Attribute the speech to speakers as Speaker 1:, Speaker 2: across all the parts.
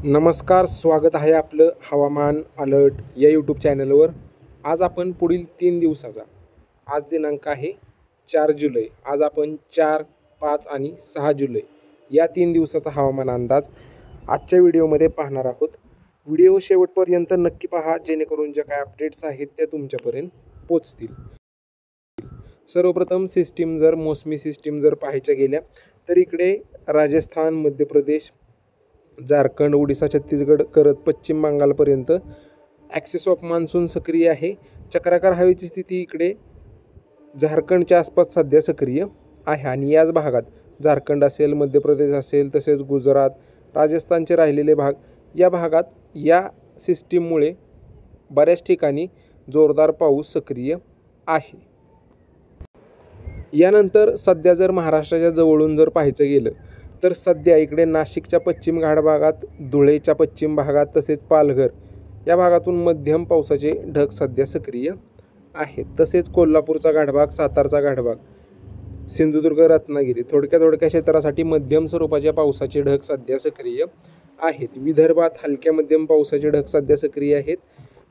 Speaker 1: नमस्कार, स्वागत आहे आपलं हवामान अलर्ट या यूट्यूब चॅनलवर। आज आपण पुढील 3 दिवसाचा, आज दिनांक आहे 4 जुलै, आज आपण 4, 5 आणि 6 जुलै या 3 दिवसाचा हवामान अंदाज आजच्या व्हिडिओमध्ये पाहणार आहोत। व्हिडिओ शेवटपर्यंत नक्की पहा, जेणेकरून जे काही अपडेट्स आहेत ते तुमच्यापर्यंत पोहोचतील। सर्वप्रथम मोसमी सिस्टीम जर पाहायच्या गेल्या तर इकडे राजस्थान, मध्य प्रदेश, झारखंड, ओडिशा, छत्तीसगड करत पश्चिम बंगालपर्यंत ॲक्सिस ऑफ मान्सून सक्रिय आहे। चक्राकार हवेची स्थिती इकडे झारखंडच्या आसपास सध्या सक्रिय आहे आणि याच भागात झारखंड असेल, मध्य प्रदेश असेल, तसेच गुजरात, राजस्थानचे राहिलेले भाग, या भागात या सिस्टीममुळे बऱ्याच ठिकाणी जोरदार पाऊस सक्रिय आहे। यानंतर सध्या जर महाराष्ट्राच्या जवळून जर पाहायचं गेलं तर सध्या इकडे नाशिकच्या पश्चिम घाट भागात, धुळेच्या पश्चिम भागात, तसेच पालघर या भागातून मध्यम पावसाचे ढग सध्या सक्रिय आहेत। तसेच कोल्हापूरचा घाटभाग, सातारचा घाटभाग, सिंधुदुर्ग, रत्नागिरी थोडक्या क्षेत्रासाठी मध्यम स्वरूपाच्या पावसाचे ढग सध्या सक्रिय आहेत। विदर्भात हलक्या मध्यम पावसाचे ढग सध्या सक्रिय आहेत।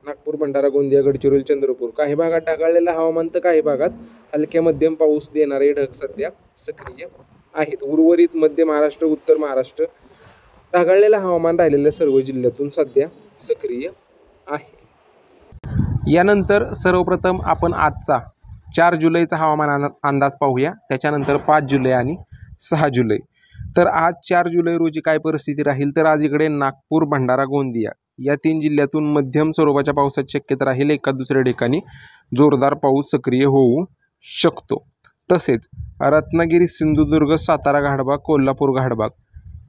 Speaker 1: नागपूर, भंडारा, गोंदिया, गडचिरोली, चंद्रपूर काही भागात ढगाळलेलं हवामान तर काही भागात हलक्या मध्यम पाऊस देणारे ढग सध्या सक्रिय आहेत। उर्वरित मध्य महाराष्ट्र, उत्तर महाराष्ट्र ढगाळलेलं हवामान राहिलेल्या सर्व जिल्ह्यातून सध्या सक्रिय आहे। यानंतर सर्वप्रथम आपण आजचा 4 जुलैचा हवामान अंदाज पाहूया, त्याच्यानंतर 5 जुलै आणि 6 जुलै। तर आज 4 जुलै रोजी काय परिस्थिती राहील तर आज इकडे नागपूर, भंडारा, गोंदिया या 3 जिल्ह्यातून मध्यम स्वरूपाच्या पावसाची शक्यता राहील। एका दुसऱ्या ठिकाणी जोरदार पाऊस सक्रिय होऊ शकतो। तसेच रत्नागिरी, सिंधुदुर्ग, सातारा घाटभाग, कोल्हापूर घाटभाग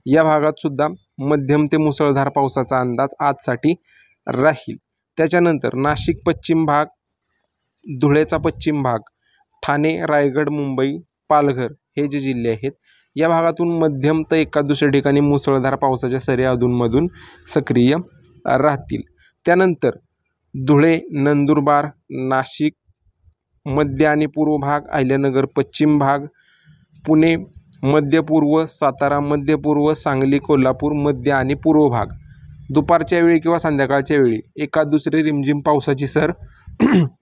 Speaker 1: या भागात सुद्धा मध्यम ते मुसळधार पावसाचा अंदाज आजसाठी राहील। त्याच्यानंतर नाशिक पश्चिम भाग, धुळेचा पश्चिम भाग, ठाणे, रायगड, मुंबई, पालघर हे जे जिल्हे आहेत या भागातून मध्यम तर एका दुसऱ्या ठिकाणी मुसळधार पावसाच्या सरी अधूनमधून सक्रिय राहतील। त्यानंतर धुळे, नंदुरबार, नाशिक मध्य आणि पूर्व भाग, अहिल्यानगर पश्चिम भाग, पुणे मध्य पूर्व, सातारा मध्य पूर्व, सांगली, कोल्हापूर मध्य आणि पूर्व भाग दुपारच्या वेळी किंवा संध्याकाळच्या वेळी एका दुसरी रिमझिम पावसाची सर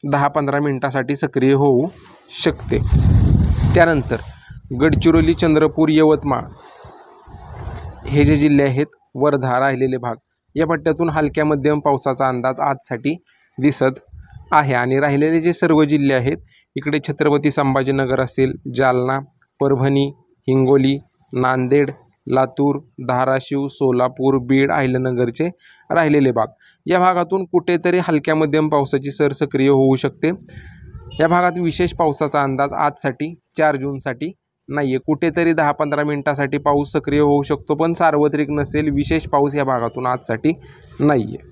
Speaker 1: 10-15 मिनिटासाठी सक्रिय होऊ शकते। त्यानंतर गडचिरोली, चंद्रपूर, यवतमाळ हे जे जिल्हे आहेत, वर्धा राहिलेले भाग या पट्ट्यातून हलक्या मध्यम पावसाचा अंदाज आजसाठी दिसत आहे। आणि राहिलेले जे सर्व जिल्हे आहेत इकडे छत्रपती संभाजीनगर असेल, जालना, परभणी, हिंगोली, नांदेड, लातूर, धाराशिव, सोलापूर, बीड, अहिल्यानगरचे राहिलेले भाग या भागातून कुठेतरी हलक्या मध्यम पावसाची सर सक्रिय होऊ शकते। या भागात विशेष पावसाचा अंदाज आजसाठी 4 जूनसाठी नाही आहे। कुठेतरी 10-15 मिनिटासाठी पाऊस सक्रिय होऊ शकतो, पण सार्वत्रिक नसेल। विशेष पाऊस या भागातून आजसाठी नाही आहे।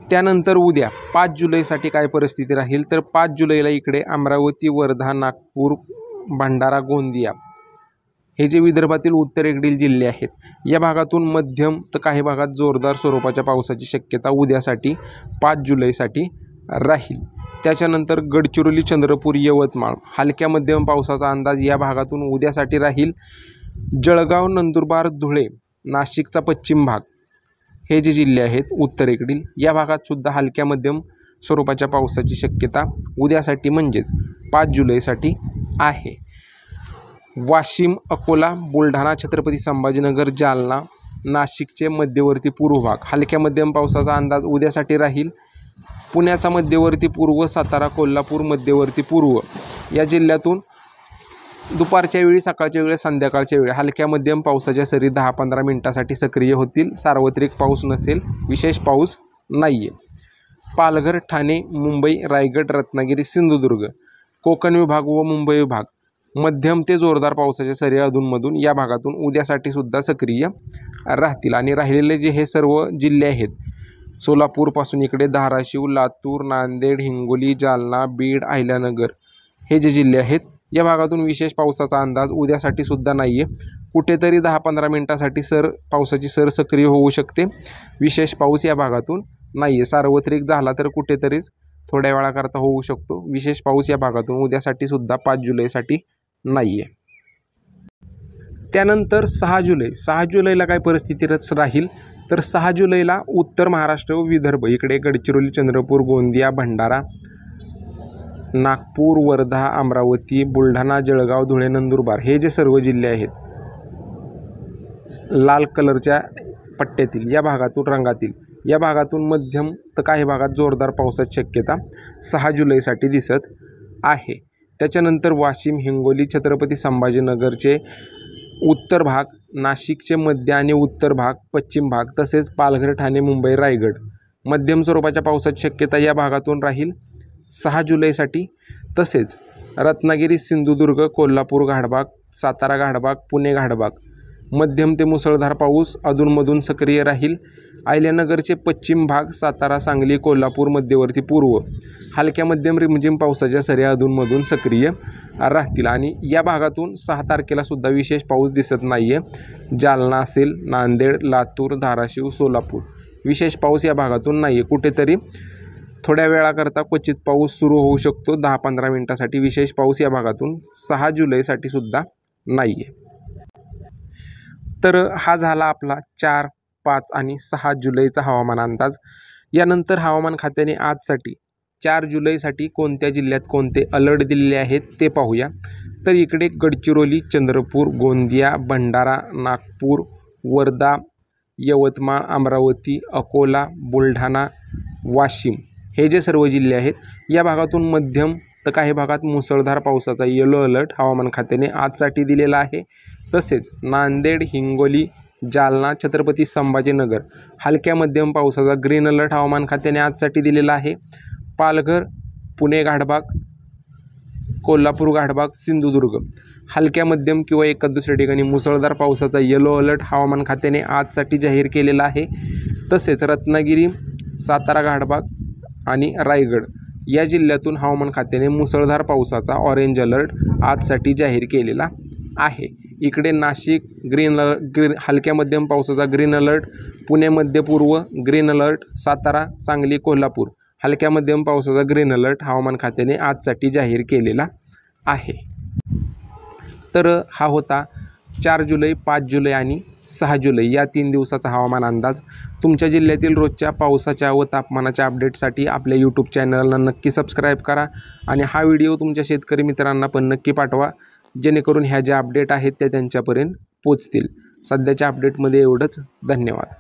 Speaker 1: त्यानंतर उद्या 5 जुलैसाठी काय परिस्थिती राहील तर 5 जुलैला इकडे अमरावती, वर्धा, नागपूर, भंडारा, गोंदिया हे जे विदर्भातील उत्तरेकडील जिल्हे आहेत या भागातून मध्यम तर काही भागात जोरदार स्वरूपाच्या पावसाची शक्यता उद्यासाठी 5 जुलैसाठी राहील। त्याच्यानंतर गडचिरोली, चंद्रपूर, यवतमाळ हलक्या मध्यम पावसाचा अंदाज या भागातून उद्यासाठी राहील। जळगाव, नंदुरबार, धुळे, नाशिकचा पश्चिम भाग हे जे जिल्हे आहेत उत्तरेकडील या भागात सुद्धा हलक्या मध्यम स्वरूपाच्या पावसाची शक्यता उद्यासाठी म्हणजेच 5 जुलैसाठी आहे। वाशिम, अकोला, बुलढाणा, छत्रपती संभाजीनगर, जालना, नाशिकचे मध्यवर्ती पूर्व भाग हलक्या मध्यम पावसाचा अंदाज उद्यासाठी राहील। पुण्याचा मध्यवर्ती पूर्व, सातारा, कोल्हापूर मध्यवर्ती पूर्व या जिल्ह्यातून दुपारच्या वेळी, सकाळच्या वेळी, संध्याकाळच्या वेळी हलक्या मध्यम पावसाच्या सरी 10-15 मिनिटासाठी सक्रिय होतील। सार्वत्रिक पाऊस नसेल, विशेष पाऊस नाही आहे। पालघर, ठाणे, मुंबई, रायगड, रत्नागिरी, सिंधुदुर्ग, कोकण विभाग व मुंबई विभाग मध्यम ते जोरदार पावसाच्या सरी अधूनमधून या भागातून उद्यासाठी सुद्धा सक्रिय राहतील। आणि राहिलेले जे हे सर्व जिल्हे आहेत, सोलापूरपासून इकडे धाराशिव, लातूर, नांदेड, हिंगोली, जालना, बीड, अहिल्यानगर हे जे जिल्हे आहेत या भागातून विशेष पावसाचा अंदाज उद्यासाठी सुद्धा नाही आहे। कुठेतरी 10-15 मिनिटासाठी पावसाची सर सक्रिय होऊ शकते। विशेष पाऊस या भागातून नाही आहे। सार्वत्रिक झाला तर कुठेतरीच थोड्या वेळाकरता होऊ शकतो। विशेष पाऊस या भागातून उद्यासाठी सुद्धा 5 जुलैसाठी नाही आहे। त्यानंतर 6 जुलैला काय परिस्थिती राहील तर 6 जुलैला उत्तर महाराष्ट्र व विदर्भ इकडे गडचिरोली, चंद्रपूर, गोंदिया, भंडारा, नागपूर, वर्धा, अमरावती, बुलढाणा, जळगाव, धुळे, नंदुरबार हे जे सर्व जिल्हे आहेत लाल कलरच्या पट्ट्यातील या भागातून रंगातील या भागातून मध्यम तर काही भागात जोरदार पावसाची शक्यता 6 जुलैसाठी दिसत आहे। त्याच्यानंतर वाशिम, हिंगोली, छत्रपती संभाजीनगरचे उत्तर भाग, नाशिकचे मध्य आणि उत्तर भाग, पश्चिम भाग तसेच पालघर, ठाणे, मुंबई, रायगड मध्यम स्वरूपाच्या पावसाची शक्यता या भागातून राहील 6 जुलैसाठी। तसेच रत्नागिरी, सिंधुदुर्ग, कोल्हापूर घाटभाग, सातारा घाटभाग, पुणे घाटभाग मध्यम ते मुसळधार पाऊस अधूनमधून सक्रिय राहील। अहिल्यानगरचे पश्चिम भाग, सातारा, सांगली, कोल्हापूर, मध्यवर्ती पूर्व हलक्या मध्यम रिमझिम पावसाच्या सरी अधूनमधून सक्रिय राहतील आणि या भागातून 6 तारखेला सुद्धा विशेष पाऊस दिसत नाही आहे। जालना असेल, नांदेड, लातूर, धाराशिव, सोलापूर विशेष पाऊस या भागातून नाही आहे। कुठेतरी थोड्या वेळाकरता क्वचित पाऊस सुरू होऊ शकतो 10-15 मिनिटासाठी। विशेष पाऊस या भागातून 6 जुलैसाठी सुद्धा नाही आहे। तर हा झाला आपला 4, 5 आणि 6 जुलैचा हवामान अंदाज। यानंतर हवामान खात्याने आजसाठी 4 जुलैसाठी कोणत्या जिल्ह्यात कोणते अलर्ट दिलेले आहेत ते पाहूया। तर इकडे गडचिरोली, चंद्रपूर, गोंदिया, भंडारा, नागपूर, वर्धा, यवतमाळ, अमरावती, अकोला, बुलढाणा, वाशिम हे जे सर्व जिल्हे आहेत या भागातून मध्यम तर काही भागात मुसळधार पावसाचा येलो अलर्ट हवामान खात्याने आजसाठी दिलेला आहे। तसेच नांदेड, हिंगोली, जालना, छत्रपती संभाजीनगर हलक्या मध्यम पावसाचा ग्रीन अलर्ट हवामान खात्याने आजसाठी दिलेला आहे। पालघर, पुणे घाटभाग, कोल्हापूर घाटभाग, सिंधुदुर्ग हलक्या मध्यम किंवा एका दुसऱ्या ठिकाणी मुसळधार पावसाचा येलो अलर्ट हवामान खात्याने आजसाठी जाहीर केलेला आहे। तसेच रत्नागिरी, सातारा घाटभाग आणि रायगड या जिल्ह्यातून हवामान खात्याने मुसळधार पावसाचा ऑरेंज अलर्ट आजसाठी जाहीर केलेला आहे। इकडे नाशिक ग्रीन हलक्या मध्यम पावसाचा ग्रीन अलर्ट, पुणे मध्य पूर्व ग्रीन अलर्ट, सातारा, सांगली, कोल्हापूर हलक्या मध्यम पावसाचा ग्रीन अलर्ट हवामान खात्याने आजसाठी जाहीर केलेला आहे। तर हा होता 4 जुलै, 5 जुलै आणि 6 जुलै या 3 दिवसाचा हवामान अंदाज। तुमच्या जिल्ह्यातील रोजच्या पावसाच्या व तापमानाच्या अपडेटसाठी आपल्या यूट्यूब चॅनलला नक्की सबस्क्राईब करा आणि हा व्हिडिओ तुमच्या शेतकरी मित्रांना पण नक्की पाठवा जेणेकरून ह्या ज्या अपडेट आहेत त्या त्यांच्यापर्यंत पोचतील। सध्याच्या अपडेटमध्ये एवढंच। धन्यवाद।